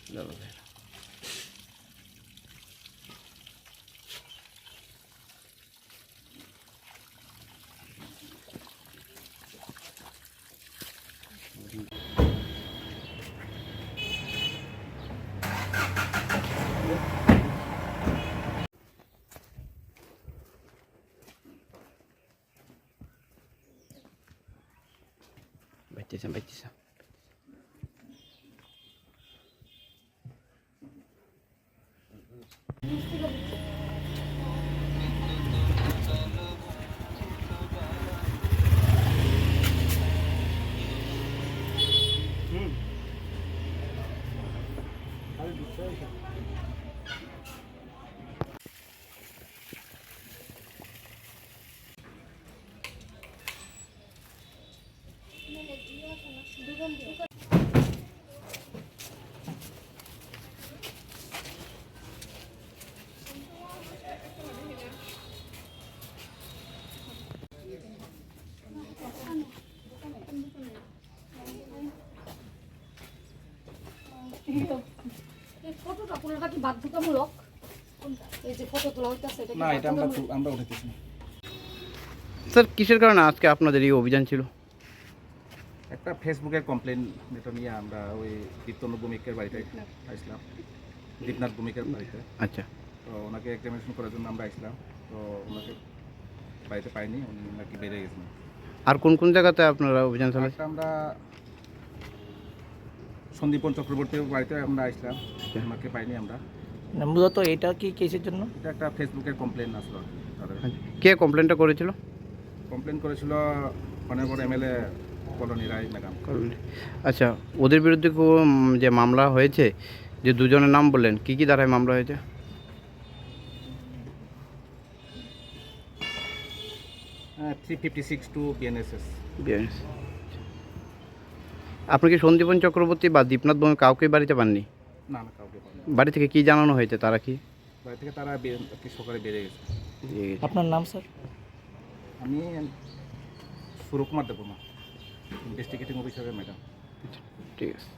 Baca. ফটোটা পুরোটা কি বাধ্যতামূলক? এই যে ফটো তোলা হইতাছে এটা না, এটা আমরা উঠাইতেছি না। স্যার কিসের কারণে আজকে আপনাদের এই অভিযান ছিল? একটা ফেসবুকের কমপ্লেন যেটা নিয়ে আমরা ওই দীপ্তন ভূমিকের বাড়িতে আসলাম, দীপনাথ ভূমিকের বাড়িতে। আচ্ছা, তো ওনাকে এক্সামিনেশন করার জন্য আমরা আসলাম। তো ওনাকে বাড়িতে পাইনি, উনি নাকি বেড়ে গেছেন। আর কোন কোন জায়গাতে আপনারা অভিযান চালাচ্ছেন? আমরা সন্দীপন চক্রবর্তীর বাড়িতে আমরা আসলাম, ওনাকে পাইনি আমরা। মূলত এটা কি কেসের জন্য? এটা একটা ফেসবুকের কমপ্লেন আসলো তাদের। কে কমপ্লেনটা করেছিল? কমপ্লেন করেছিল অনেকবার এমএলএ কলোনি রায় ম্যাডাম। আচ্ছা, ওদের বিরুদ্ধে যে মামলা হয়েছে, যে দুজনের নাম বললেন, কি ধারায় মামলা হয়েছে? হ্যাঁ, 356 টু বিএনএসএস। আপনি কি সন্দীপন চক্রবর্তী বা দীপনাথ ভূমি কাউকে বাড়িতে পাননি? না, কাউকে পাইনি। বাড়ি থেকে কি জানানো হয়েছে, তারা কি? বাড়ি থেকে তারা সকালে বেড়ে গেছে। আপনার নাম স্যার? আমি সুরকুমার দেবনা, ইনভেস্টিগেটিং অফিসারের ম্যাডাম। ঠিক আছে।